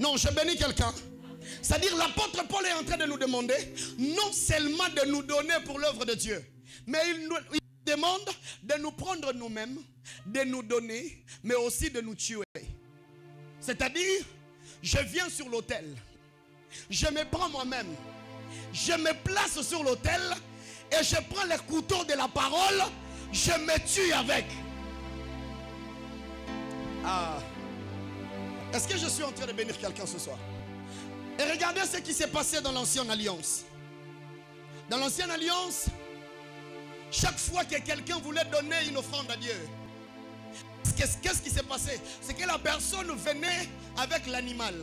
Non, je bénis quelqu'un. C'est-à-dire l'apôtre Paul est en train de nous demander non seulement de nous donner pour l'œuvre de Dieu, mais il demande de nous prendre nous-mêmes, de nous donner, mais aussi de nous tuer. C'est-à-dire, je viens sur l'autel, je me prends moi-même, je me place sur l'autel et je prends les couteaux de la parole, je me tue avec. Ah, est-ce que je suis en train de bénir quelqu'un ce soir? Et regardez ce qui s'est passé dans l'ancienne alliance. Dans l'ancienne alliance, chaque fois que quelqu'un voulait donner une offrande à Dieu, qu'est-ce qui s'est passé? C'est que la personne venait avec l'animal.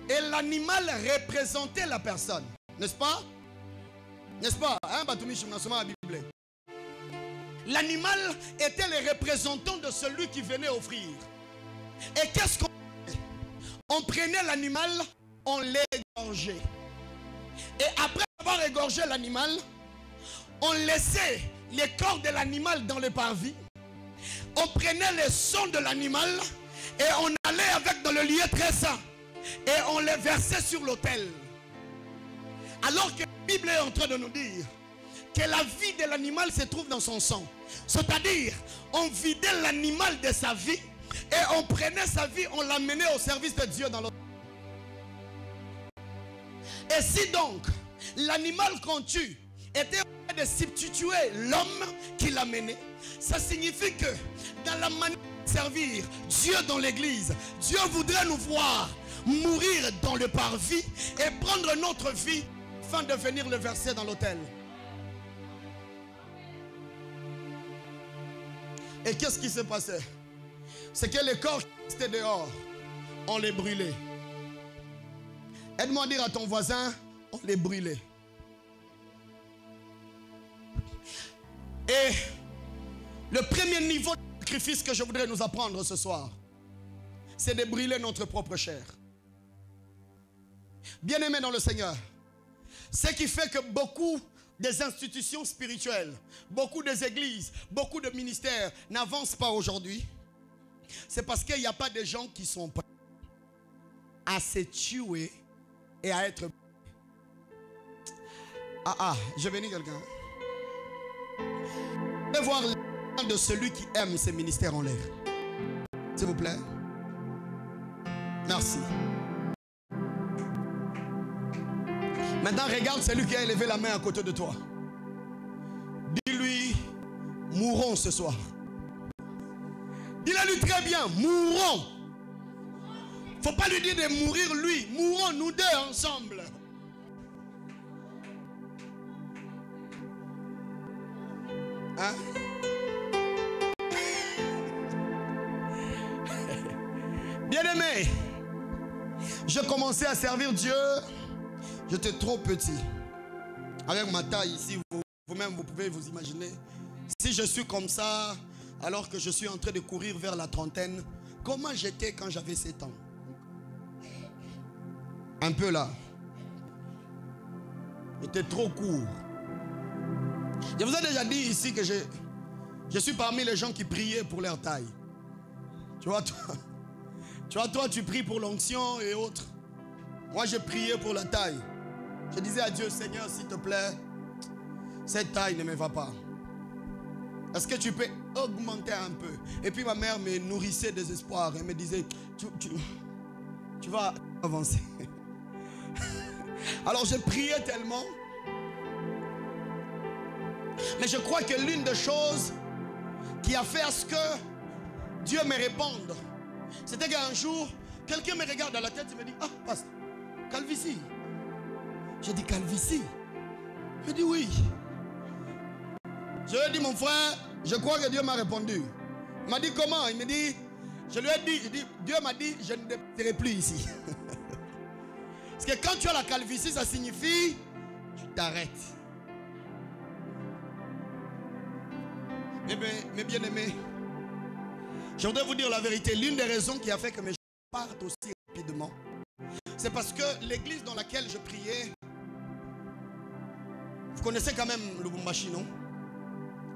Et l'animal représentait la personne. N'est-ce pas? N'est-ce pas? Hein, l'animal était le représentant de celui qui venait offrir. Et qu'est-ce qu'on faisait? On prenait l'animal, on l'égorgeait. Et après avoir égorgé l'animal, on laissait les corps de l'animal dans le parvis. On prenait le sang de l'animal et on allait avec dans le lieu très saint. Et on les versait sur l'autel. Alors que la Bible est en train de nous dire que la vie de l'animal se trouve dans son sang. C'est-à-dire, on vidait l'animal de sa vie et on prenait sa vie, on l'amenait au service de Dieu dans l'autre. Et si donc l'animal qu'on tue était en train de substituer l'homme qui l'a mené, ça signifie que dans la manière de servir Dieu dans l'église, Dieu voudrait nous voir mourir dans le parvis et prendre notre vie afin de venir le verser dans l'autel. Et qu'est-ce qui s'est passé? C'est que les corps qui étaient dehors, on les brûlait. Aide-moi à dire à ton voisin, on les brûlait. Et le premier niveau de sacrifice que je voudrais nous apprendre ce soir, c'est de brûler notre propre chair. Bien-aimés dans le Seigneur, ce qui fait que beaucoup des institutions spirituelles, beaucoup des églises, beaucoup de ministères n'avancent pas aujourd'hui, c'est parce qu'il n'y a pas de gens qui sont prêts à se tuer et à être... je bénis quelqu'un. Je vais voir l'âme de celui qui aime ces ministères en l'air. S'il vous plaît. Merci. Maintenant, regarde celui qui a élevé la main à côté de toi. Dis-lui, mourons ce soir. Dis-le lui très bien, mourons. Faut pas lui dire de mourir lui. Mourons nous deux ensemble. Hein? Bien-aimé, je commençais à servir Dieu. J'étais trop petit. Avec ma taille ici, vous-même vous pouvez vous imaginer. Si je suis comme ça, alors que je suis en train de courir vers la trentaine, comment j'étais quand j'avais 7 ans? Un peu là. J'étais trop court. Je vous ai déjà dit ici que je suis parmi les gens qui priaient pour leur taille. Tu vois, toi, tu pries pour l'onction et autres. Moi, je priais pour la taille. Je disais à Dieu, Seigneur, s'il te plaît, cette taille ne me va pas. Est-ce que tu peux augmenter un peu? Et puis ma mère me nourrissait d'espoir. Elle me disait, tu vas avancer. Alors je priais tellement. Mais je crois que l'une des choses qui a fait à ce que Dieu me réponde, c'était qu'un jour, quelqu'un me regarde à la tête et me dit, ah, pasteur, calvitie. J'ai dit, calvitie? Je dis oui. Je lui ai dit, mon frère, je crois que Dieu m'a répondu. Il m'a dit comment? Il me dit, je lui ai dit, Dieu m'a dit, je ne serai plus ici. Parce que quand tu as la calvitie, ça signifie, tu t'arrêtes. Mais bien aimé, je voudrais vous dire la vérité. L'une des raisons qui a fait que mes gens partent aussi rapidement, c'est parce que l'église dans laquelle je priais, vous connaissez quand même Lubumbashi, non?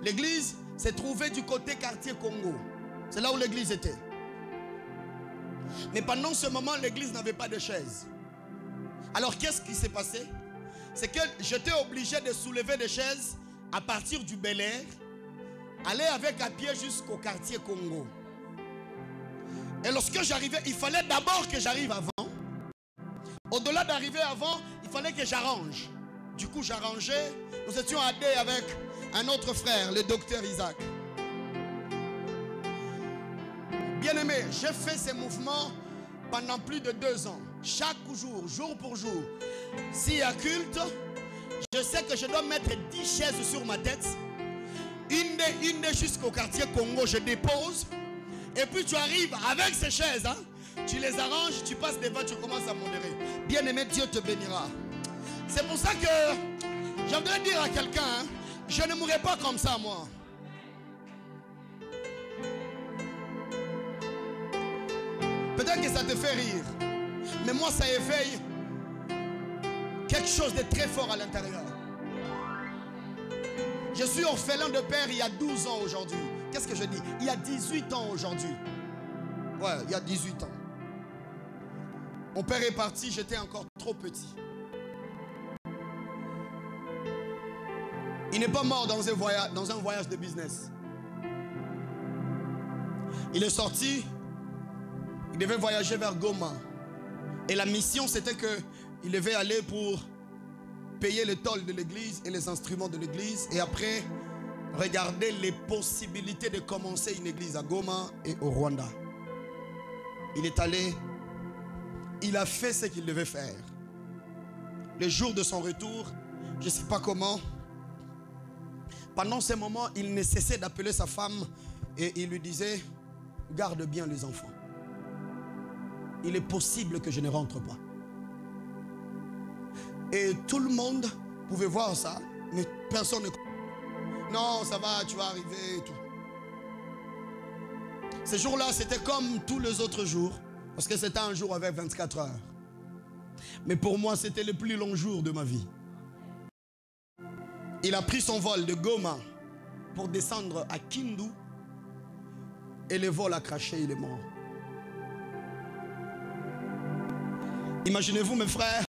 L'église s'est trouvée du côté quartier Congo. C'est là où l'église était. Mais pendant ce moment, l'église n'avait pas de chaises. Alors qu'est-ce qui s'est passé? C'est que j'étais obligé de soulever des chaises à partir du Bel Air, aller avec à pied jusqu'au quartier Congo. Et lorsque j'arrivais, il fallait d'abord que j'arrive avant. Au-delà d'arriver avant, il fallait que j'arrange. Du coup, j'arrangeais. Nous étions à deux avec un autre frère, le docteur Isaac. Bien-aimé, j'ai fait ces mouvements pendant plus de 2 ans. Chaque jour, jour pour jour. S'il y a culte, je sais que je dois mettre 10 chaises sur ma tête. Une jusqu'au quartier Congo, je dépose. Et puis tu arrives avec ces chaises, hein, tu les arranges, tu passes devant, tu commences à modérer. Bien-aimé, Dieu te bénira. C'est pour ça que j'aimerais dire à quelqu'un, hein, je ne mourrai pas comme ça, moi. Peut-être que ça te fait rire, mais moi ça éveille quelque chose de très fort à l'intérieur. Je suis orphelin de père il y a 12 ans aujourd'hui. Qu'est-ce que je dis? Il y a 18 ans aujourd'hui. Ouais, il y a 18 ans. Mon père est parti, j'étais encore trop petit. Il n'est pas mort dans un voyage de business. Il est sorti, il devait voyager vers Goma. Et la mission, c'était qu'il devait aller pour payer le toll de l'église et les instruments de l'église. Et après, regarder les possibilités de commencer une église à Goma et au Rwanda. Il est allé, il a fait ce qu'il devait faire. Le jour de son retour, je ne sais pas comment, pendant ces moments, il ne cessait d'appeler sa femme et il lui disait, garde bien les enfants. Il est possible que je ne rentre pas. Et tout le monde pouvait voir ça, mais personne ne... Non, ça va, tu vas arriver et tout. Ce jour-là, c'était comme tous les autres jours, parce que c'était un jour avec 24 heures. Mais pour moi, c'était le plus long jour de ma vie. Il a pris son vol de Goma pour descendre à Kindu et le vol a craché, il est mort. Imaginez-vous, mes frères,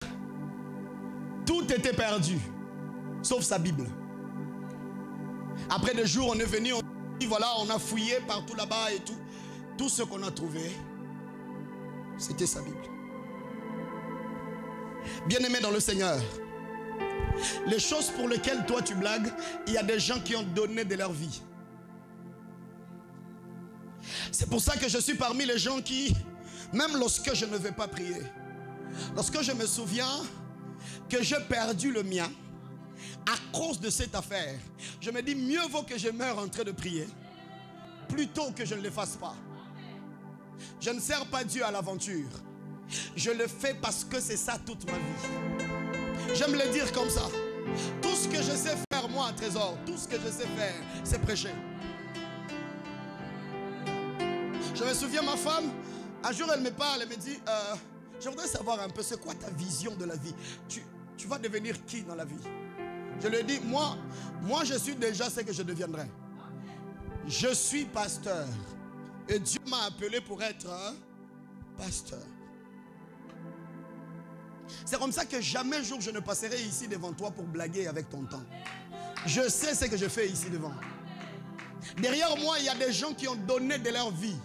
tout était perdu, sauf sa Bible. Après 2 jours, on est venu, on dit voilà, on a fouillé partout là-bas et tout. Tout ce qu'on a trouvé, c'était sa Bible. Bien-aimé dans le Seigneur, les choses pour lesquelles toi tu blagues, il y a des gens qui ont donné de leur vie. C'est pour ça que je suis parmi les gens qui, même lorsque je ne vais pas prier, lorsque je me souviens que j'ai perdu le mien à cause de cette affaire, je me dis mieux vaut que je meure en train de prier plutôt que je ne le fasse pas. Je ne sers pas Dieu à l'aventure. Je le fais parce que c'est ça toute ma vie. J'aime le dire comme ça. Tout ce que je sais faire, moi, un trésor, tout ce que je sais faire, c'est prêcher. Je me souviens, ma femme, un jour, elle me parle, elle me dit, je voudrais savoir un peu, c'est quoi ta vision de la vie? Tu vas devenir qui dans la vie? Je lui ai dit, moi, je suis déjà ce que je deviendrai. Je suis pasteur. Et Dieu m'a appelé pour être un pasteur. C'est comme ça que jamais un jour je ne passerai ici devant toi pour blaguer avec ton temps. Je sais ce que je fais ici devant. Derrière moi, il y a des gens qui ont donné de leur vie.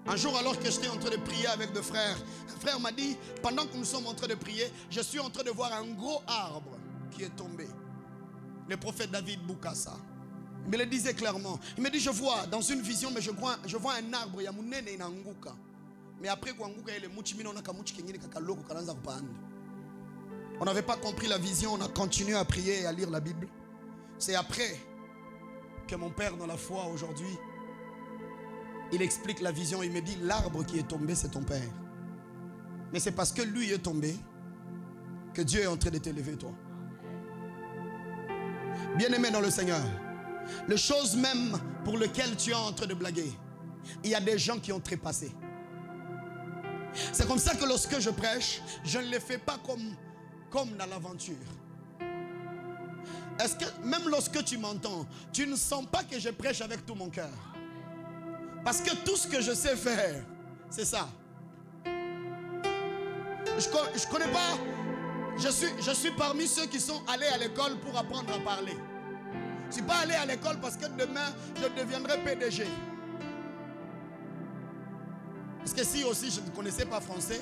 Un jour, alors que j'étais en train de prier avec 2 frères, un frère m'a dit, pendant que nous sommes en train de prier, je suis en train de voir un gros arbre qui est tombé. Le prophète David Boukassa. Il me le disait clairement. Il me dit, je vois dans une vision, mais je vois un arbre, il y a mon nene in anguka. Mais après, on n'avait pas compris la vision, on a continué à prier et à lire la Bible. C'est après que mon père dans la foi aujourd'hui, il explique la vision, il me dit, l'arbre qui est tombé, c'est ton père. Mais c'est parce que lui est tombé que Dieu est en train de t'élever, toi. Bien-aimé dans le Seigneur, les choses même pour lesquelles tu es en train de blaguer, il y a des gens qui ont trépassé. C'est comme ça que lorsque je prêche, je ne le fais pas comme dans l'aventure. Est-ce que même lorsque tu m'entends, tu ne sens pas que je prêche avec tout mon cœur? Parce que tout ce que je sais faire, c'est ça. Je connais pas. Je suis parmi ceux qui sont allés à l'école pour apprendre à parler. Je ne suis pas allé à l'école parce que demain, je deviendrai PDG. Parce que si aussi je ne connaissais pas français,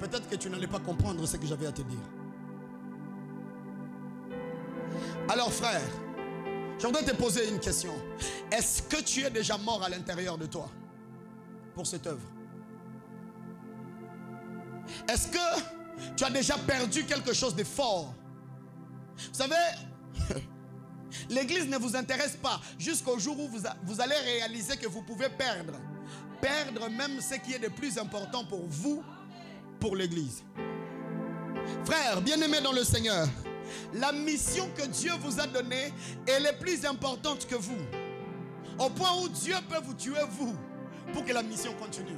peut-être que tu n'allais pas comprendre ce que j'avais à te dire. Alors frère, je voudrais te poser une question. Est-ce que tu es déjà mort à l'intérieur de toi pour cette œuvre? Est-ce que tu as déjà perdu quelque chose de fort? Vous savez, l'église ne vous intéresse pas jusqu'au jour où vous allez réaliser que vous pouvez perdre. Perdre même ce qui est de plus important pour vous, pour l'église. Frère, bien-aimé dans le Seigneur, la mission que Dieu vous a donnée, elle est plus importante que vous. Au point où Dieu peut vous tuer, vous, pour que la mission continue.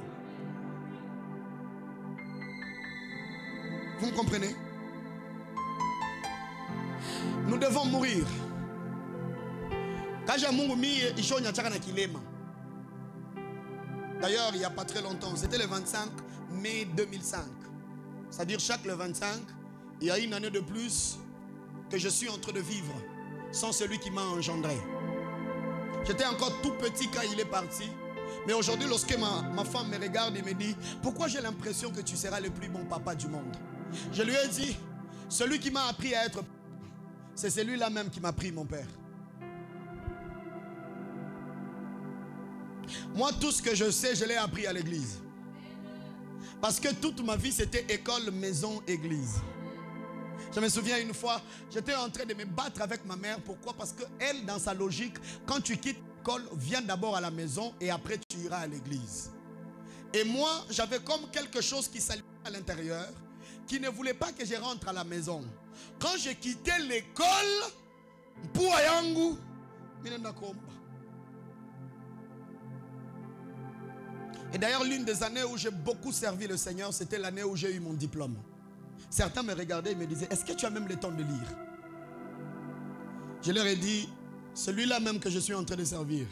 Vous me comprenez? Nous devons mourir. D'ailleurs, il n'y a pas très longtemps, c'était le 25 mai 2005. C'est-à-dire chaque le 25, il y a une année de plus que je suis en train de vivre sans celui qui m'a engendré. J'étais encore tout petit quand il est parti. Mais aujourd'hui, lorsque ma femme me regarde et me dit « Pourquoi j'ai l'impression que tu seras le plus bon papa du monde ?» Je lui ai dit « Celui qui m'a appris à être, c'est celui-là même qui m'a pris mon père. » Moi, tout ce que je sais, je l'ai appris à l'église. Parce que toute ma vie, c'était école, maison, église. Je me souviens une fois, j'étais en train de me battre avec ma mère. Pourquoi? Parce qu'elle, dans sa logique, quand tu quittes l'école, viens d'abord à la maison et après tu iras à l'église. Et moi, j'avais comme quelque chose qui s'allumait à l'intérieur, qui ne voulait pas que je rentre à la maison. Quand j'ai quitté l'école, et d'ailleurs, l'une des années où j'ai beaucoup servi le Seigneur, c'était l'année où j'ai eu mon diplôme. Certains me regardaient et me disaient, est-ce que tu as même le temps de lire? Je leur ai dit, celui-là même que je suis en train de servir,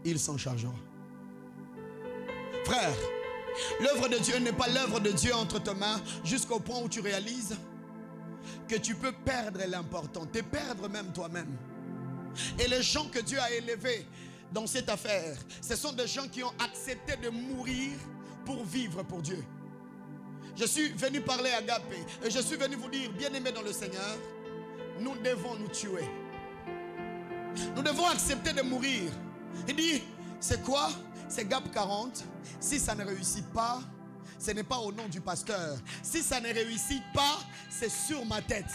il s'en chargera. Frère, l'œuvre de Dieu n'est pas l'œuvre de Dieu entre tes mains jusqu'au point où tu réalises que tu peux perdre l'important, te perdre même toi-même. Et les gens que Dieu a élevés dans cette affaire, ce sont des gens qui ont accepté de mourir pour vivre pour Dieu. Je suis venu parler à Agapé et je suis venu vous dire, bien-aimés dans le Seigneur, nous devons nous tuer. Nous devons accepter de mourir. Il dit, c'est quoi? C'est GAP 40. Si ça ne réussit pas, ce n'est pas au nom du pasteur. Si ça ne réussit pas, c'est sur ma tête.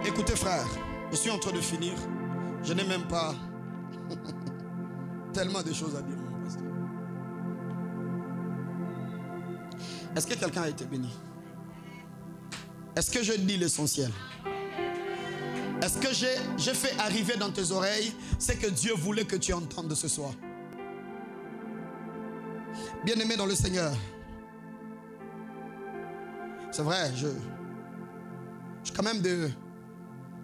Écoutez frère, je suis en train de finir. Je n'ai même pas tellement de choses à dire, mon pasteur. Est-ce que quelqu'un a été béni? Est-ce que je dis l'essentiel? Est-ce que j'ai fait arriver dans tes oreilles ce que Dieu voulait que tu entendes ce soir? Bien-aimé dans le Seigneur, c'est vrai, je quand même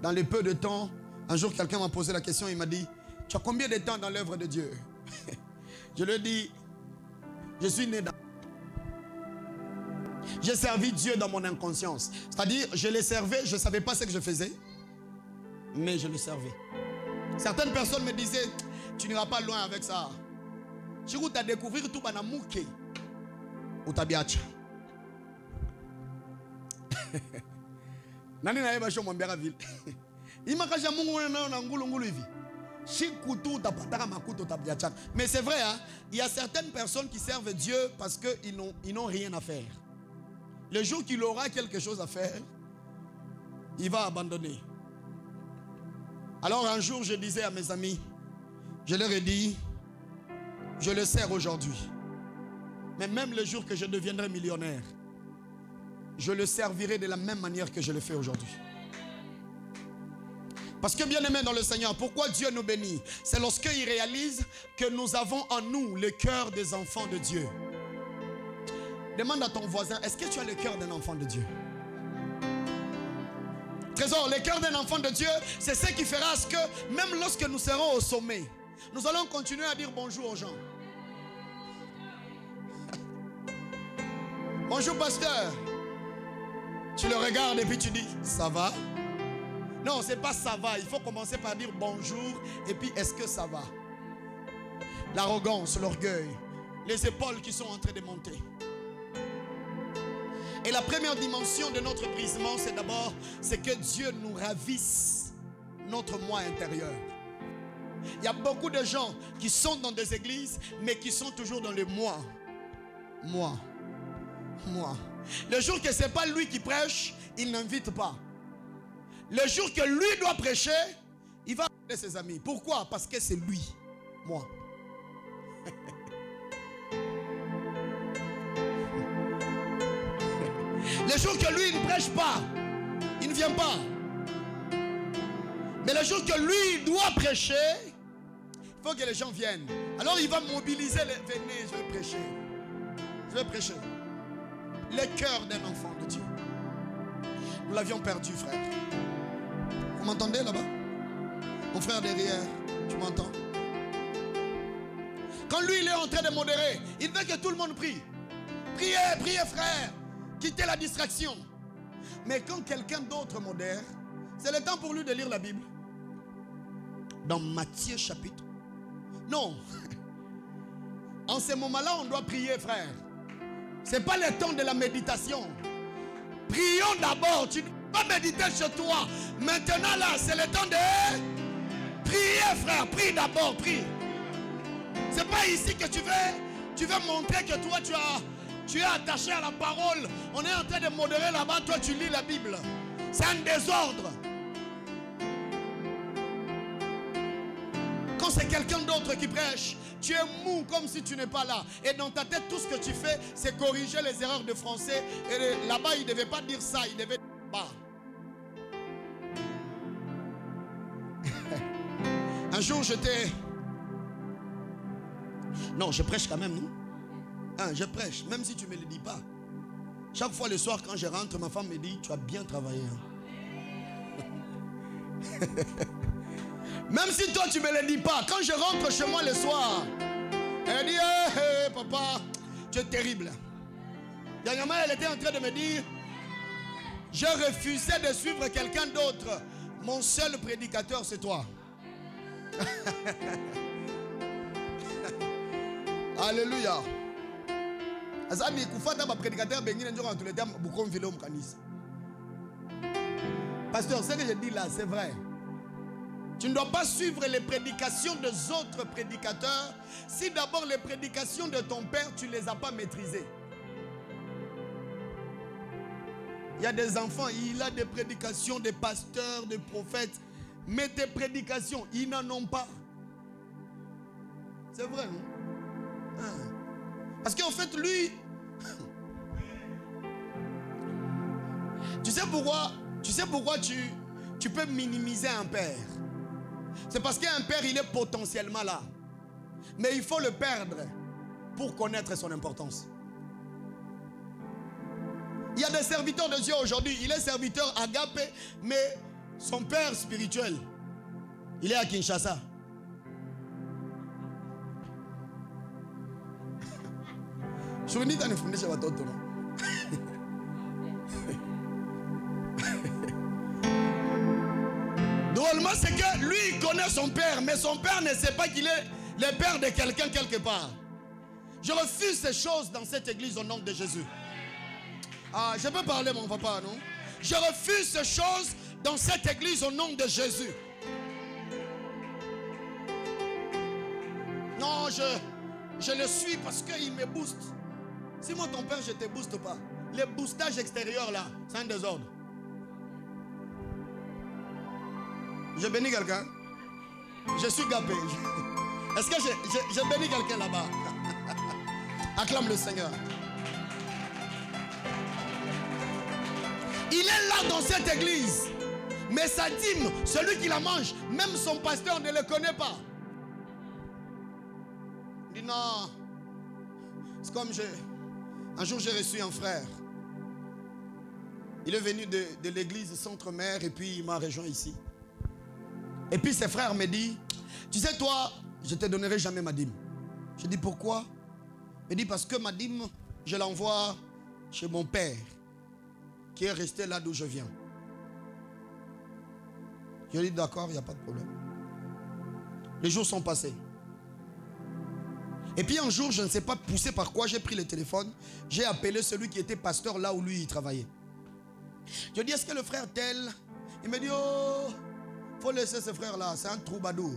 dans les peu de temps, un jour quelqu'un m'a posé la question, il m'a dit, tu as combien de temps dans l'œuvre de Dieu? Je lui ai dit, je suis né dans... J'ai servi Dieu dans mon inconscience. C'est-à-dire, je le servais, je ne savais pas ce que je faisais, mais je le servais. Certaines personnes me disaient, tu n'iras pas loin avec ça. Tu vas découvrir tout banamouké ou tabiacha. Nani na eba shomo mbera ville. Imakaja mungu na ngulu ngulu hivi. Shikutu tapataka makuto tabiacha. Mais c'est vrai, hein, il y a certaines personnes qui servent Dieu parce qu'ils n'ont rien à faire. Le jour qu'il aura quelque chose à faire, il va abandonner. Alors un jour, je disais à mes amis, je leur ai dit, je le sers aujourd'hui. Mais même le jour que je deviendrai millionnaire, je le servirai de la même manière que je le fais aujourd'hui. Parce que bien aimé dans le Seigneur, pourquoi Dieu nous bénit? C'est lorsqu'il réalise que nous avons en nous le cœur des enfants de Dieu. Demande à ton voisin, est-ce que tu as le cœur d'un enfant de Dieu? Très trésor, le cœur d'un enfant de Dieu, c'est ce qui fera ce que, même lorsque nous serons au sommet, nous allons continuer à dire bonjour aux gens. Bonjour pasteur. Tu le regardes et puis tu dis, ça va? Non, c'est pas ça va. Il faut commencer par dire bonjour et puis est-ce que ça va? L'arrogance, l'orgueil, les épaules qui sont en train de monter. Et la première dimension de notre brisement, c'est d'abord, c'est que Dieu nous ravisse notre moi intérieur. Il y a beaucoup de gens qui sont dans des églises, mais qui sont toujours dans le moi. Moi. Le jour que ce n'est pas lui qui prêche, il n'invite pas. Le jour que lui doit prêcher, il va appeler ses amis. Pourquoi? Parce que c'est lui. Moi. Le jour que lui il ne prêche pas, il ne vient pas. Mais le jour que lui doit prêcher, il faut que les gens viennent. Alors il va mobiliser les... Venez, je vais prêcher. Je vais prêcher. Le cœur d'un enfant de Dieu. Nous l'avions perdu, frère. Vous m'entendez là-bas? Mon frère derrière, tu m'entends? Quand lui il est en train de modérer, il veut que tout le monde prie. Priez, priez frère. Quittez la distraction. Mais quand quelqu'un d'autre modère, c'est le temps pour lui de lire la Bible. Dans Matthieu chapitre. Non. En ce moment-là, on doit prier, frère. Ce n'est pas le temps de la méditation. Prions d'abord. Tu ne dois pas méditer chez toi. Maintenant là, c'est le temps de prier, frère. Prie d'abord, prie. Ce n'est pas ici que tu veux montrer que toi tu es attaché à la parole. On est en train de modérer là-bas. Toi tu lis la Bible. C'est un désordre. Quand c'est quelqu'un d'autre qui prêche, tu es mou comme si tu n'es pas là. Et dans ta tête, tout ce que tu fais, c'est corriger les erreurs de français. Et là-bas, il ne devait pas dire ça, il devait dire pas. Un jour, j'étais... Non, je prêche quand même, non? Je prêche, même si tu ne me le dis pas. Chaque fois le soir, quand je rentre, ma femme me dit, tu as bien travaillé. Même si toi tu ne me le dis pas, quand je rentre chez moi le soir, elle dit, hey, papa, tu es terrible. Dernièrement, elle était en train de me dire, je refusais de suivre quelqu'un d'autre. Mon seul prédicateur, c'est toi. Alléluia. Pasteur, ce que je dis là, c'est vrai. Tu ne dois pas suivre les prédications des autres prédicateurs si d'abord les prédications de ton père, tu ne les as pas maîtrisées. Il y a des enfants, il a des prédications des pasteurs, des prophètes, mais tes prédications, ils n'en ont pas. C'est vrai, non? Parce qu'en fait, lui... Tu sais pourquoi tu peux minimiser un père? C'est parce qu'un père, il est potentiellement là. Mais il faut le perdre pour connaître son importance. Il y a des serviteurs de Dieu aujourd'hui. Il est serviteur agapé, mais son père spirituel, il est à Kinshasa. Drôlement, c'est que lui, il connaît son père, mais son père ne sait pas qu'il est le père de quelqu'un quelque part. Je refuse ces choses dans cette église au nom de Jésus. Ah, je peux parler, mon papa, non? Je refuse ces choses dans cette église au nom de Jésus. Non, je le suis parce qu'il me booste. Si moi, ton père, je ne te booste pas. Le boostage extérieur, là, c'est un désordre. Je bénis quelqu'un. Je suis gapé. Est-ce que je bénis quelqu'un là-bas? Acclame le Seigneur. Il est là dans cette église. Mais sa dîme, celui qui la mange, même son pasteur ne le connaît pas. Il dit non. C'est comme un jour j'ai reçu un frère. Il est venu de l'église Centre-Mère et puis il m'a rejoint ici. Et puis ses frères me disent, tu sais toi, je ne te donnerai jamais ma dîme. Je dis pourquoi? Il me dit parce que ma dîme, je l'envoie chez mon père qui est resté là d'où je viens. Je lui dis d'accord, il n'y a pas de problème. Les jours sont passés. Et puis un jour, je ne sais pas poussé par quoi, j'ai pris le téléphone, j'ai appelé celui qui était pasteur là où lui il travaillait. Je dis, est-ce que le frère tel? Il me dit, oh, il faut laisser ce frère là, c'est un troubadour.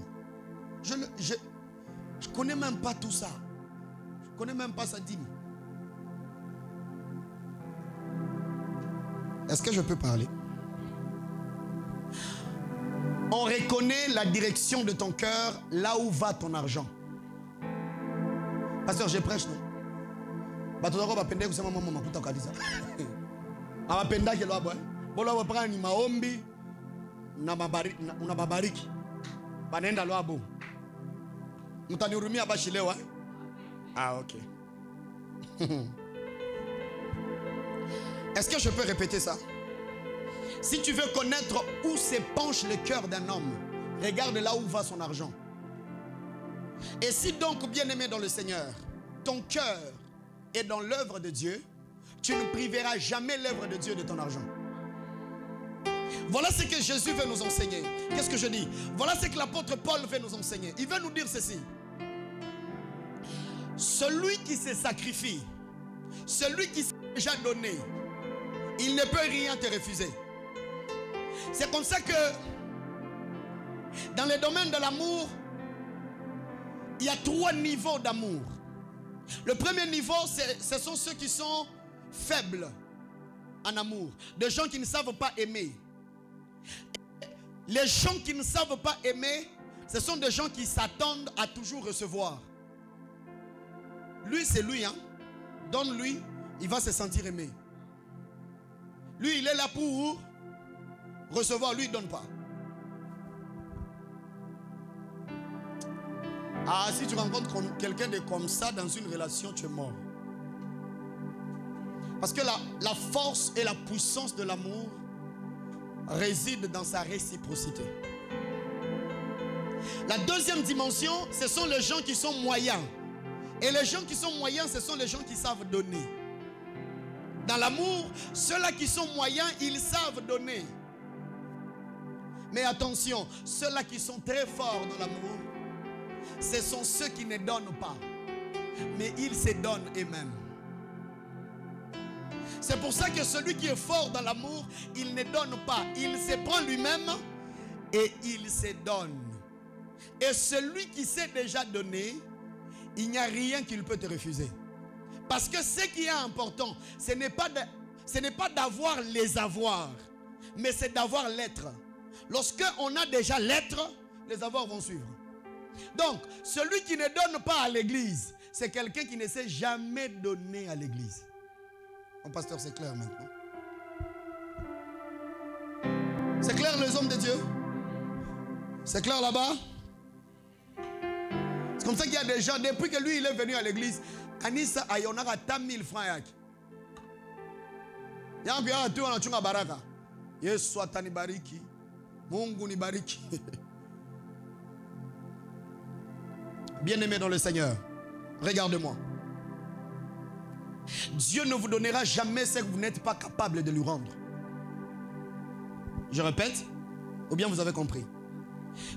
Je ne connais même pas tout ça. Je ne connais même pas sa dîme. Est-ce que je peux parler? On reconnaît la direction de ton cœur, là où va ton argent. Pasteur, je prêche, non? Batodoro va pender, vous maman m'a kuta kadisa. Aba penda ke loa boy. Bolo wa prani maombi na babariki. Banenda loa bo. Mtanihurumia bashi leo, hein? Ah, ok. Est-ce que je peux répéter ça? Si tu veux connaître où se penche le cœur d'un homme, regarde là où va son argent. Et si donc, bien-aimé dans le Seigneur, ton cœur est dans l'œuvre de Dieu, tu ne priveras jamais l'œuvre de Dieu de ton argent. Voilà ce que Jésus veut nous enseigner. Qu'est-ce que je dis? Voilà ce que l'apôtre Paul veut nous enseigner. Il veut nous dire ceci. Celui qui se sacrifie, celui qui s'est déjà donné, il ne peut rien te refuser. C'est comme ça que dans le domaine de l'amour, il y a 3 niveaux d'amour. Le premier niveau, ce sont ceux qui sont faibles en amour. Des gens qui ne savent pas aimer. Les gens qui ne savent pas aimer, ce sont des gens qui s'attendent à toujours recevoir. Lui, c'est lui, hein. Donne-lui, il va se sentir aimé. Lui, il est là pour recevoir, lui, il ne donne pas. Ah, si tu rencontres quelqu'un de comme ça dans une relation, tu es mort. Parce que la force et la puissance de l'amour résident dans sa réciprocité. La deuxième dimension, ce sont les gens qui sont moyens. Et les gens qui sont moyens, ce sont les gens qui savent donner. Dans l'amour, ceux-là qui sont moyens, ils savent donner. Mais attention, ceux-là qui sont très forts dans l'amour, ce sont ceux qui ne donnent pas, mais ils se donnent eux-mêmes. C'est pour ça que celui qui est fort dans l'amour, il ne donne pas, il se prend lui-même et il se donne. Et celui qui s'est déjà donné, il n'y a rien qu'il peut te refuser. Parce que ce qui est important, ce n'est pas d'avoir les avoirs, mais c'est d'avoir l'être. Lorsqu'on a déjà l'être, les avoirs vont suivre. Donc, celui qui ne donne pas à l'église, c'est quelqu'un qui ne s'est jamais donné à l'église. Mon pasteur, c'est clair maintenant. C'est clair les hommes de Dieu? C'est clair là-bas? C'est comme ça qu'il y a des gens, depuis que lui il est venu à l'église, Anissa ayonaka 1000 francs. Yangu ya tu anachunga baraka. Yesu atanibariki. Mungu nibariki. Bien-aimé dans le Seigneur, regarde-moi. Dieu ne vous donnera jamais ce que vous n'êtes pas capable de lui rendre. Je répète, ou bien vous avez compris.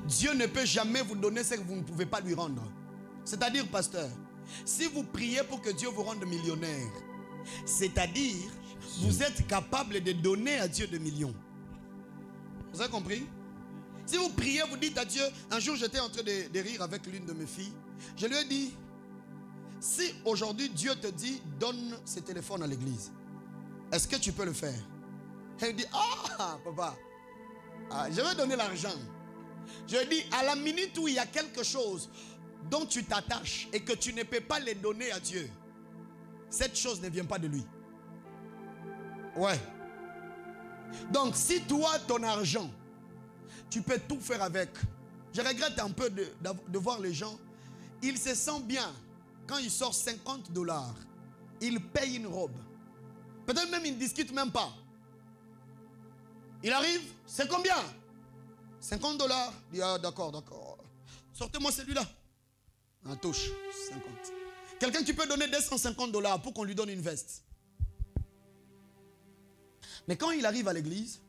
Dieu ne peut jamais vous donner ce que vous ne pouvez pas lui rendre. C'est-à-dire, pasteur, si vous priez pour que Dieu vous rende millionnaire, c'est-à-dire, vous êtes capable de donner à Dieu des millions. Vous avez compris? Si vous priez, vous dites à Dieu, un jour j'étais en train de rire avec l'une de mes filles, je lui ai dit, si aujourd'hui Dieu te dit, donne ce téléphone à l'église, est-ce que tu peux le faire? Elle dit, ah papa, je vais donner l'argent. Je lui dis, à la minute où il y a quelque chose dont tu t'attaches et que tu ne peux pas le donner à Dieu, cette chose ne vient pas de lui. Ouais. Donc si toi, ton argent, tu peux tout faire avec. Je regrette un peu de voir les gens. Ils se sentent bien. Quand ils sortent $50, ils payent une robe. Peut-être même ils ne discutent même pas. Il arrive, c'est combien? 50 $. Il dit, ah, d'accord, d'accord. Sortez-moi celui-là. Un touche, 50. Quelqu'un qui peut donner 250 $ pour qu'on lui donne une veste. Mais quand il arrive à l'église,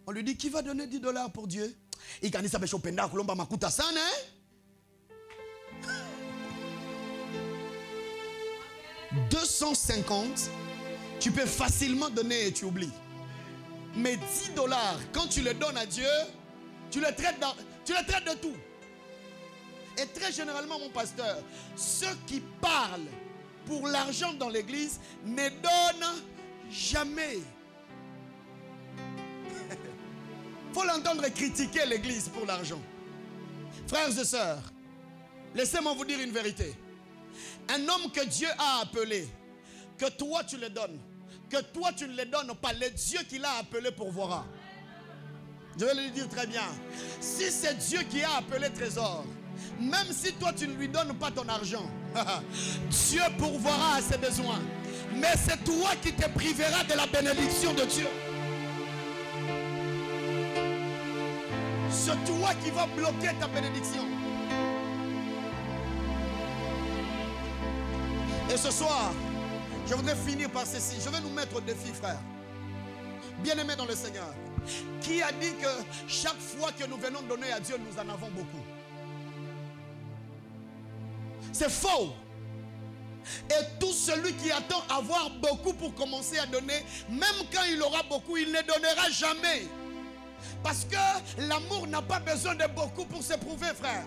on lui dit, qui va donner 10 $ pour Dieu? Il dit, ça 250, tu peux facilement donner et tu oublies. Mais 10 $, quand tu les donnes à Dieu, tu les traites de tout. Et très généralement, mon pasteur, ceux qui parlent pour l'argent dans l'église ne donnent jamais. Il faut l'entendre critiquer l'église pour l'argent. Frères et sœurs, laissez-moi vous dire une vérité. Un homme que Dieu a appelé, que toi tu le donnes, que toi tu ne le donnes pas, le Dieu qui l'a appelé pourvoira. Je vais le dire très bien. Si c'est Dieu qui a appelé Trésor, même si toi tu ne lui donnes pas ton argent, Dieu pourvoira à ses besoins. Mais c'est toi qui te priveras de la bénédiction de Dieu. C'est toi qui vas bloquer ta bénédiction. Et ce soir, je voudrais finir par ceci. Je vais nous mettre au défi, frère. Bien-aimés dans le Seigneur. Qui a dit que chaque fois que nous venons donner à Dieu, nous en avons beaucoup? C'est faux. Et tout celui qui attend avoir beaucoup pour commencer à donner, même quand il aura beaucoup, il ne donnera jamais. Parce que l'amour n'a pas besoin de beaucoup pour s'éprouver, frère.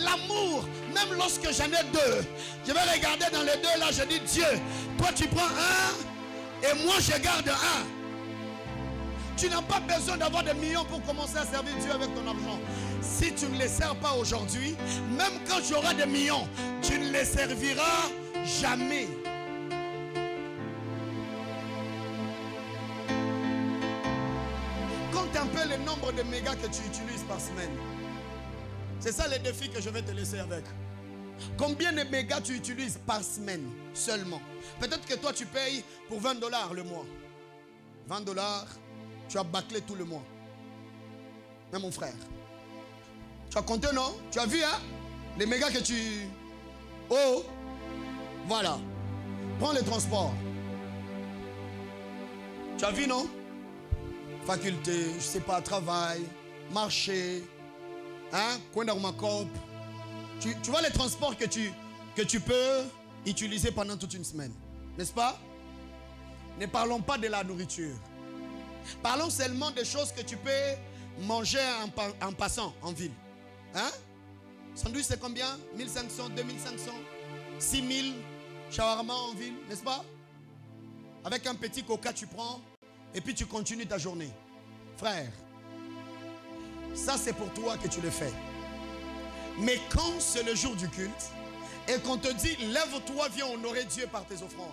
L'amour, même lorsque j'en ai deux, je vais regarder dans les deux là, je dis Dieu, toi tu prends un et moi je garde un. Tu n'as pas besoin d'avoir des millions pour commencer à servir Dieu avec ton argent. Si tu ne les sers pas aujourd'hui, même quand tu auras des millions, tu ne les serviras jamais. Compte un peu le nombre de mégas que tu utilises par semaine. C'est ça le défi que je vais te laisser avec. Combien de mégas tu utilises par semaine seulement? Peut-être que toi tu payes pour 20 $ le mois. 20 $, tu as bâclé tout le mois. Mais mon frère, tu as compté, non? Tu as vu, hein? Les mégas que tu... Oh! Voilà. Prends les transports. Tu as vu, non? Faculté, je sais pas, travail, marché, hein? Tu vois les transports que tu peux utiliser pendant toute une semaine. N'est-ce pas? Ne parlons pas de la nourriture. Parlons seulement des choses que tu peux manger en passant en ville. Hein? Sandwich c'est combien? 1500, 2500, 6000 shawarma en ville, n'est-ce pas? Avec un petit coca tu prends et puis tu continues ta journée. Frère, ça c'est pour toi que tu le fais. Mais quand c'est le jour du culte et qu'on te dit lève-toi, viens honorer Dieu par tes offrandes,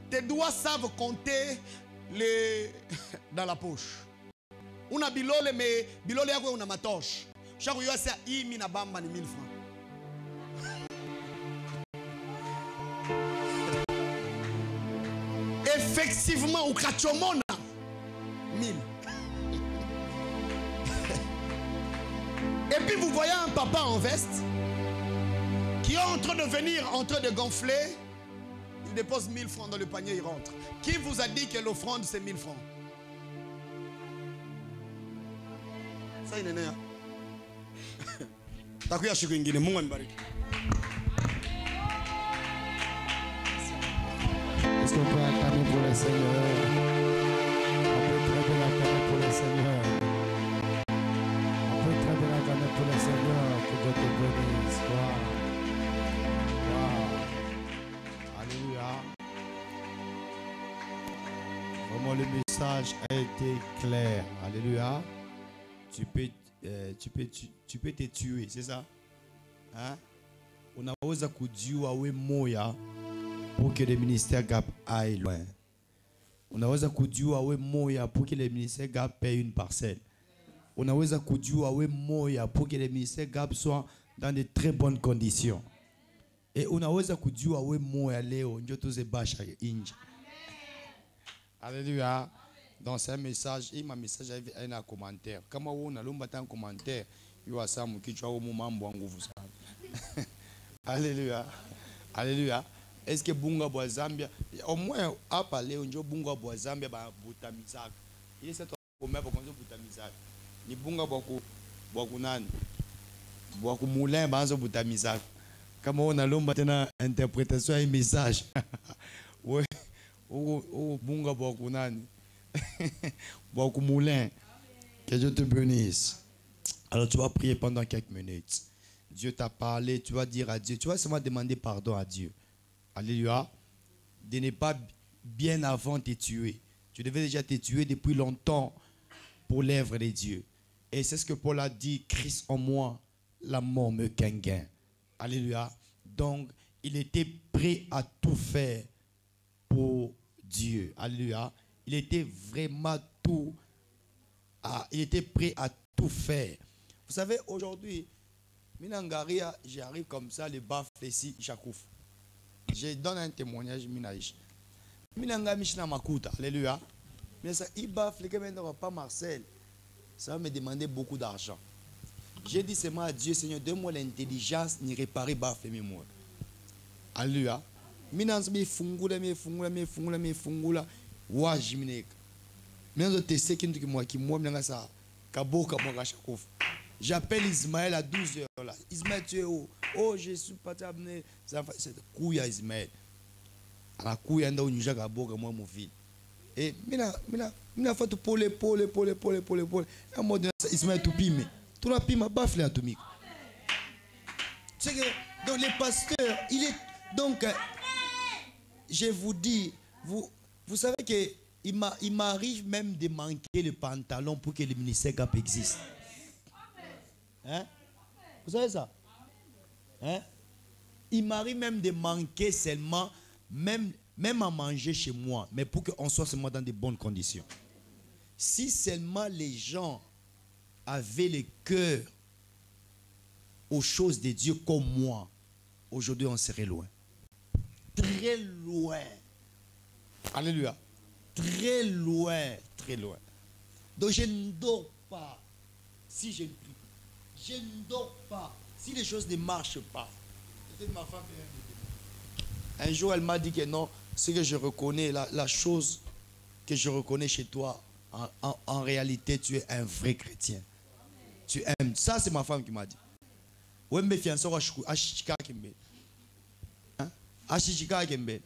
tes doigts savent compter les dans la poche. Una bilole mais bilole yako una matoche. Chaque yo c'est i mina bamba ni 1000 francs. Effectivement au kachomona 1000. Et puis vous voyez un papa en veste qui est en train de venir, en train de gonfler. Il dépose 1000 francs dans le panier, il rentre. Qui vous a dit que l'offrande c'est 1000 francs? Ça il est né. Takuya shikingine Mungu ambariki. Est-ce qu'on peut acclamer pour le Seigneur? On peut très bien acclamer pour le Seigneur. On peut très bien acclamer pour le Seigneur. Que Dieu te bénisse. Wow. Alléluia. Vraiment le message a été clair. Alléluia. Tu peux te tuer, c'est ça? Hein? Unaweza kujua we moya pour que le ministère GAP aille loin. Unaweza kujua we moya pour que le ministère GAP paye une parcelle. Unaweza kujua we moya pour que le ministère GAP soit dans de très bonnes conditions. Et unaweza kujua we moya leo ndio tuze basha inje. Alléluia. Donc c'est un message, et ma message avait un commentaire. Comment on a un commentaire, il y a ça qui tu as au moment où vous savez. Alléluia. Alléluia. Est-ce que Bunga Boa Zambia, au moins à parler, on dit Bunga Boa Zambia, Boutamizak. Il est cette combien pour qu'on Boutamizak. Ni Bunga Boakunan, Boaku Moulin, Banzo Boutamizak. Comment on a l'homme une interprétation et un message. Oui. Oh, Bunga Boakunan. Boaku Moulin. Que Dieu te bénisse. Alors tu vas prier pendant quelques minutes. Dieu t'a parlé, tu vas dire à Dieu, tu vas seulement demander pardon à Dieu. Alléluia. De ne pas bien avant te tuer. Tu devais déjà te tuer depuis longtemps pour l'œuvre de Dieu. Et c'est ce que Paul a dit, Christ en moi, la mort me gagne. Alléluia. Donc, il était prêt à tout faire pour Dieu. Alléluia. Il était vraiment tout. Il était prêt à tout faire. Vous savez, aujourd'hui, Minangaria, j'arrive comme ça, le baffle ici, j'accouffe. Je donne un témoignage, Minaïch. Minanga Mishna Makuta, alléluia. Mais ça, il baffle que maintenant pas Marcel. Ça va me demander beaucoup d'argent. J'ai dit seulement à Dieu, Seigneur, donne-moi l'intelligence ni réparer baffle mémoire. Alléluia. Minans me fungula. Wa jiminek. Minans te sais qui moi minanga ça. Kaboka moi chakouf. J'appelle Ismaël à 12 h là. Ismaël, tu es où? Oh, je suis parti amener. C'est Kouya Ismaël. À la Kouya, on a un boga, moi, mon fils. Et mina fait pole. Un mot de Ismaël tout pime. Tout la pime, bafle à tout mic. C'est que, donc, les pasteurs, il est. Donc, je vous dis, vous savez que il m'arrive même de manquer le pantalon pour que le ministère Cap existe. Hein? Vous savez ça? Hein? Il m'arrive même de manquer seulement, même à manger chez moi, mais pour qu'on soit seulement dans de bonnes conditions. Si seulement les gens avaient le cœur aux choses de Dieu comme moi, aujourd'hui on serait loin. Très loin. Alléluia. Très loin. Donc je ne dors pas si je ne prie. Je ne dors pas si les choses ne marchent pas. Ma femme, un jour, elle m'a dit que non, ce que je reconnais, la chose que je reconnais chez toi, en réalité, tu es un vrai chrétien. Tu aimes. Ça, c'est ma femme qui m'a dit. Oui, mes fiancés, Ashika Kembe. Ashika Kembe.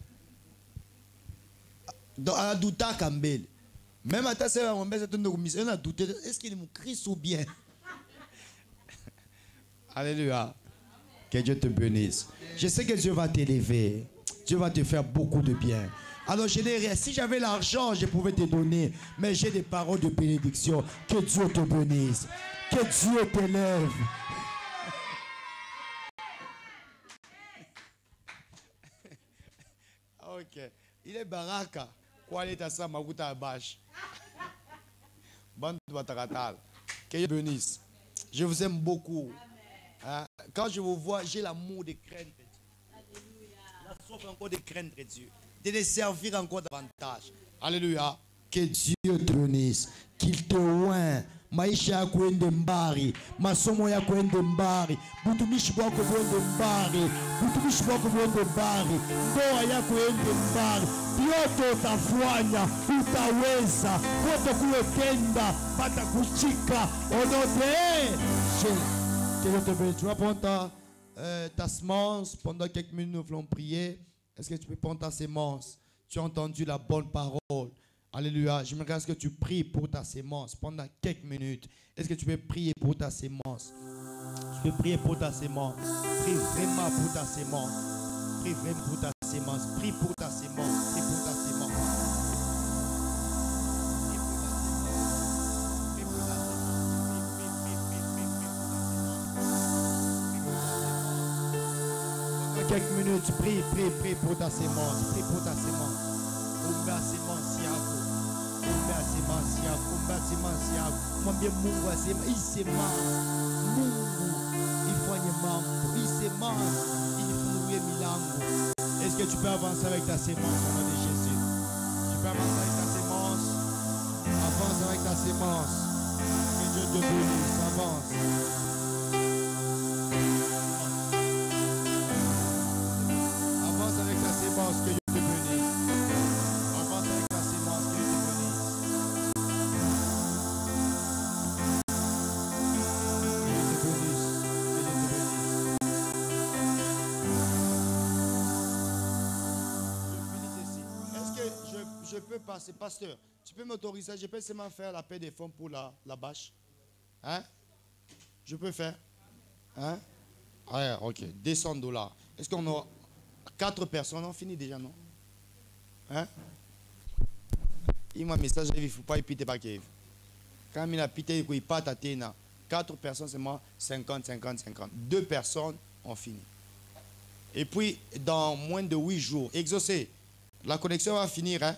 Donc, à douta Kambel. Même à ta sœur, on a douté. Est-ce qu'il me crie ou bien? Alléluia. Que Dieu te bénisse. Je sais que Dieu va t'élever. Dieu va te faire beaucoup de bien. Alors je n'ai rien. Si j'avais l'argent, je pouvais te donner. Mais j'ai des paroles de bénédiction. Que Dieu te bénisse. Que Dieu t'élève. Ok. Il est baraka. Quoi est à ça, Maguta Abash. Bande Bataratal. Que Dieu bénisse. Je vous aime beaucoup. Hein? Quand je vous vois, j'ai l'amour de craindre Dieu. La soif encore de craindre Dieu. De les servir encore davantage. Alléluia. Que Dieu te bénisse. Qu'il te oint. Maisha ya kuende mbari. Masomo ya kuende mbari. Butumishi wako kuende mbari. Butumishi wako kuende mbari. Ndoa ya kuende mbari. Yote utafanya. Utaweza. Wote kuwekenda. Pata kuchika. Onote. Tu vas prendre ta semence. Pendant quelques minutes, nous allons prier. Est-ce que tu peux prendre ta semence? Tu as entendu la bonne parole. Alléluia. J'aimerais que tu pries pour ta sémence pendant quelques minutes. Est-ce que tu peux prier pour ta sémence? Tu peux prier pour ta sémence. Prie vraiment pour ta sémence. Prie vraiment pour ta sémence. Prie pour ta sémence. Prie pour ta sémence. Pendant quelques minutes, prie pour ta sémence. Prie pour ta sémence. Kumba sémence yako. Kumba sémence yako. Kumba sémence yako. Mwambie Mungu asema isema. Mungu ifanye mambo. Isema inifungulie milango. Est-ce que tu peux avancer avec ta sémence au nom de Jésus? Tu peux avancer avec ta sémence. avec ta sémence. Que Dieu te bénisse. Avance. Avance avec ta sémence. Que Dieu te bénisse. Avance avec ta sémence. Que Dieu te bénisse. Que Dieu te bénisse. Que Dieu te bénisse. Est-ce que je peux passer, pasteur? Tu peux m'autoriser? Je peux seulement faire la paix des fonds pour la bâche? Hein? Je peux faire? Hein? Ouais, ok. $200. Est-ce qu'on a 4 personnes? On finit déjà, non? Hein? Il m'a message, il ne faut pas y piter par Kiev. Quand il a pité, il part à Téna. 4 personnes, c'est moi, 50, 50, 50. 2 personnes, on finit. Et puis, dans moins de 8 jours, exaucé, la connexion va finir, hein?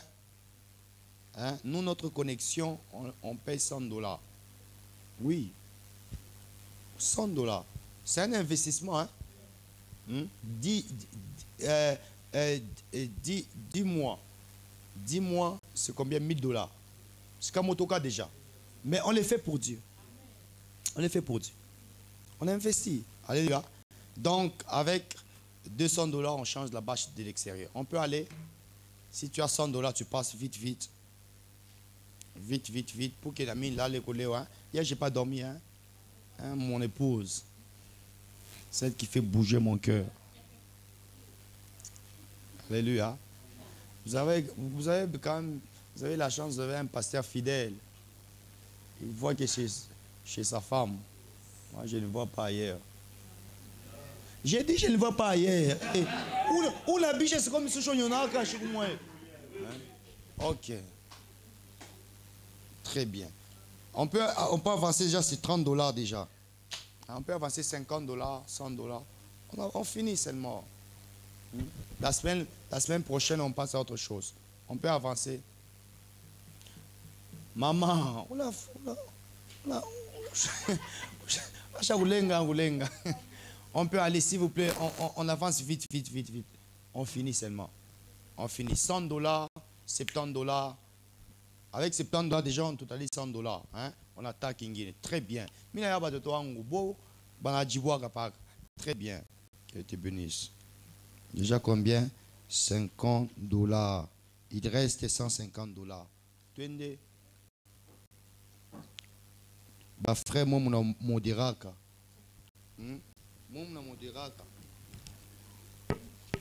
Hein? Nous, notre connexion, on paye $100. Oui. $100. C'est un investissement, hein? 10 mois. 10 mois, c'est combien? $1000. C'est comme Motoka déjà. Mais on les fait pour Dieu. On les fait pour Dieu. On investit. Alléluia. Donc, avec $200, on change la bâche de l'extérieur. On peut aller. Si tu as $100, tu passes vite, vite. Vite, vite, vite. Pour que la mine là, les collègues, hein. Hier, je n'ai pas dormi, hein. Hein, mon épouse. Celle qui fait bouger mon cœur. Alléluia. Vous avez quand même, vous avez la chance, vous avez un pasteur fidèle. Il voit que chez sa femme. Moi, je ne le vois pas ailleurs. J'ai dit, je ne le vois pas ailleurs. Où la biche, c'est comme si je n'y en a qu'à chez moi. Ok. Très bien. On peut avancer déjà sur $30 déjà. On peut avancer $50, $100. On finit seulement. La semaine prochaine, on passe à autre chose. On peut avancer. Maman, on peut aller, s'il vous plaît, on avance vite, vite, vite, vite. On finit seulement. On finit $100, $70. Avec $70 déjà, on totalise $100. Hein? On attaque Ingine. Très bien. Très bien. Que te bénisse. Déjà combien? $50. Il reste $150. Twende. Bah frère, moi, mon modéraka.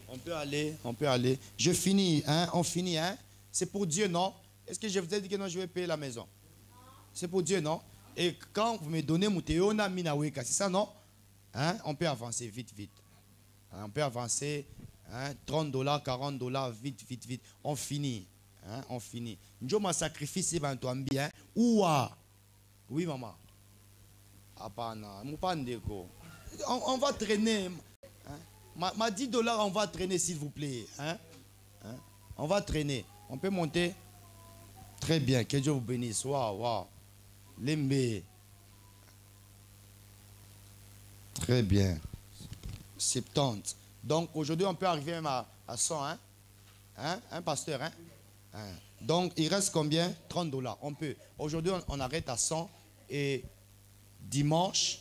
On peut aller. Je finis, hein? On finit, hein? C'est pour Dieu, non? Est-ce que je vous ai dit que non, je vais payer la maison? C'est pour Dieu, non? Et quand vous me donnez Moutéona Minaweka, c'est ça, non? Hein? On peut avancer vite, vite. Hein? On peut avancer, hein? $30, $40, vite, vite, vite. On finit. Hein? On finit. Nous avons sacrifice, c'est un bien. Ouah! Oui, maman. On va traîner. Hein? Ma $10, on va traîner, s'il vous plaît. Hein? Hein? On va traîner. On peut monter. Très bien. Que Dieu vous bénisse. Waouh, waouh. Lembe. Très bien. 70. Donc aujourd'hui, on peut arriver même à 100. Hein? Hein? Un pasteur. Hein? Hein? Donc il reste combien? $30. On peut. Aujourd'hui, on arrête à 100. Et dimanche,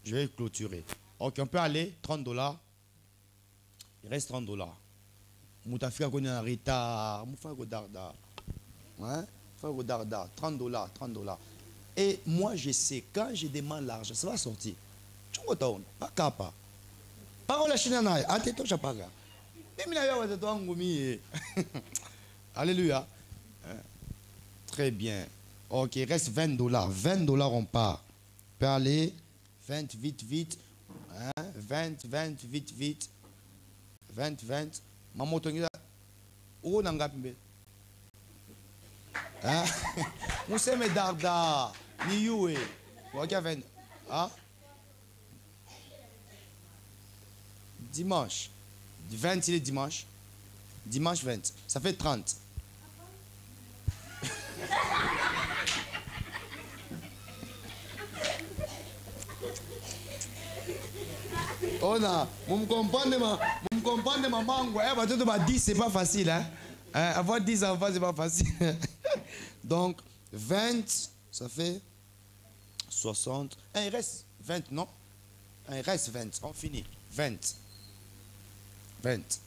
je vais clôturer. Ok, on peut aller. $30. Il reste $30. Moutafika qu'on est en retard. Hein? $30. Et moi, je sais, quand je demande l'argent, ça va sortir. Tu vois, pas capable. Parole à Chinanaï, à tes toches à paga. Alléluia. Très bien. Ok, il reste $20. $20, on part. On peut aller. 20, vite, vite. Hein? 20, vite, vite. 20. Maman, tu as où n'angapimbe? Hein? Nous sommes darda. Ni you. Hein? Dimanche. 20, il est dimanche. Dimanche 20. Ça fait 30. On a, vous me comprenez, maman, ouais, bah 10, c'est pas facile, hein? Avoir 10 enfants, c'est pas facile. Donc, 20, ça fait 60. Il reste 20, non? Il reste 20. On finit. 20. 20.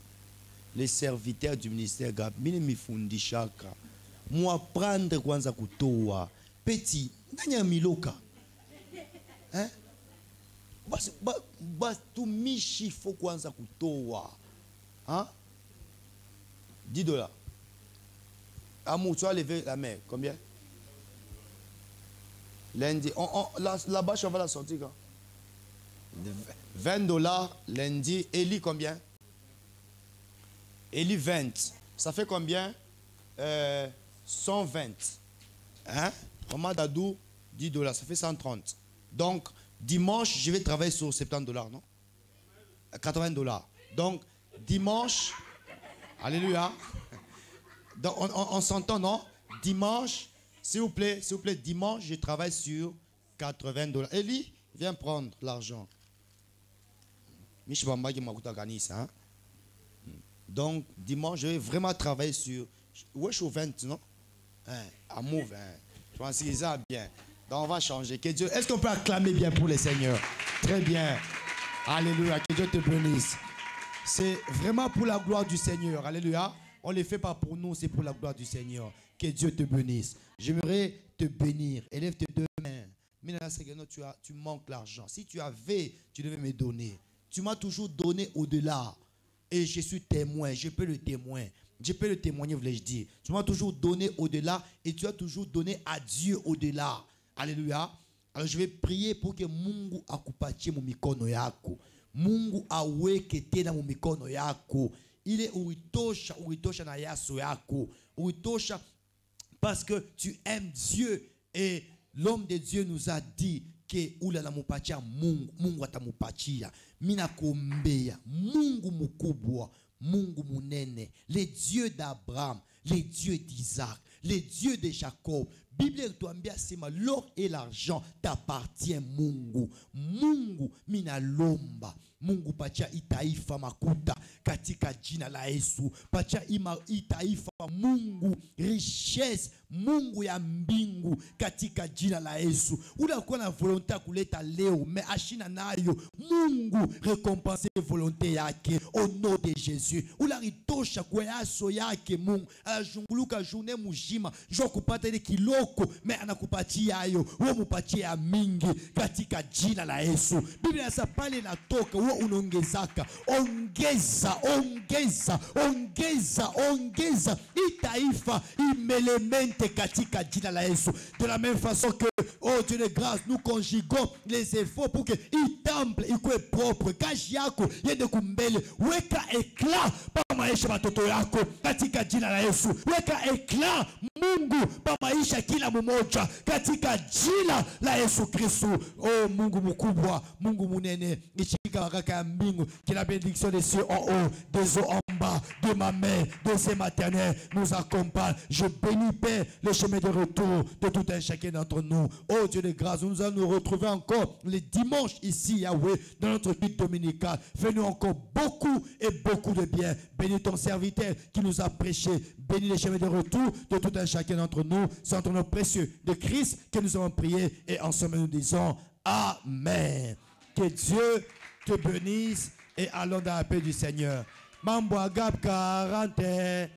Les serviteurs du ministère Gab, mine mifundi chaka. Moi prendre kwanza kutoa. Petit, nanya miloka. Hein? Bas tu mishi fo kwanza kutoa. Hein? $10. Amour, tu as levé la main. Combien? Lundi. La bâche, on va la sortir quand? $20. Lundi. Eli, combien? Eli, 20. Ça fait combien? 120. Hein? Maman Dadou, $10. Ça fait 130. Donc, dimanche, je vais travailler sur $70, non? $80. Donc, dimanche, alléluia. Donc, on s'entend, non? Dimanche, s'il vous plaît, dimanche, je travaille sur $80. Eli, viens prendre l'argent. Hein? Donc, dimanche, je vais vraiment travailler sur... Ouais, je suis au 20, non? À move, hein? Je pense que ça bien. Donc, on va changer. Que Dieu... Est-ce qu'on peut acclamer bien pour le Seigneur? Très bien. Alléluia. Que Dieu te bénisse. C'est vraiment pour la gloire du Seigneur. Alléluia. On ne le fait pas pour nous, c'est pour la gloire du Seigneur. Que Dieu te bénisse. J'aimerais te bénir. Élève tes deux mains. Tu manques l'argent. Si tu avais, tu devais me donner. Tu m'as toujours donné au-delà. Et je suis témoin. Je peux le témoigner. Je peux le témoigner, voulais-je dire. Tu m'as toujours donné au-delà et tu as toujours donné à Dieu au-delà. Alléluia. Alors je vais prier pour que Mungu akupatie mu mikono yako. Mungu aweke tena mu mikono yako. Ile uitosha na yaso yako. Uitosha parce que tu aimes Dieu et l'homme de Dieu nous a dit que ula na mupatia Mungu atamupatia. Mina kuombea Mungu mukubwa, Mungu munene, les dieux d'Abraham, les dieux d'Isaac, les dieux de Jacob. Bible tuambia sema l'or et l'argent t'appartient Mungu. Mungu mina lomba. Mungu pacha itaifa makuta katika jina la Yesu. Pacha itaifa Mungu richesse, Mungu ya mbingu katika jina la Yesu. Unakuwa na volonté kuleta leo, mais ashina nayo Mungu récompense volonté yake au nom de Jésus. Unaritosha kwa yaso yake Mungu. Anazunguluka journée mujima, njoo kupata ile kiloko, mais anakupatia hayo. Wewe mupatie mingi katika jina la Yesu. Biblia inasema pale natoka unaongezaka, ongeza itaifa imelemente katika jina la Yesu. De la même façon que oh Dieu de grâce, nous conjuguons les efforts pour que il temple ikuwe propre. Kazi yako yende kumbele, weka éclat pa maisha watoto yako katika jina la Yesu. Weka éclat Mungu pa maisha kila mmoja katika jina la Yesu Kristo. Oh Mungu mkubwa, Mungu munene, nishika baraka ya mbingu, que la bénédiction des cieux en haut, des eaux en bas, de ma mère, de ses maternelles nous accompagne. Je bénis Père le chemin de retour de tout un chacun d'entre nous. Oh Dieu de grâce, nous allons nous retrouver encore les dimanches ici, Yahweh, dans notre culte dominicale. Fais-nous encore beaucoup et beaucoup de bien. Bénis ton serviteur qui nous a prêché. Bénis les chemins de retour de tout un chacun d'entre nous. C'est entre nos précieux de Christ que nous avons prié et ensemble nous disons Amen. Que Dieu te bénisse et allons dans la paix du Seigneur. Mambo Agap 40.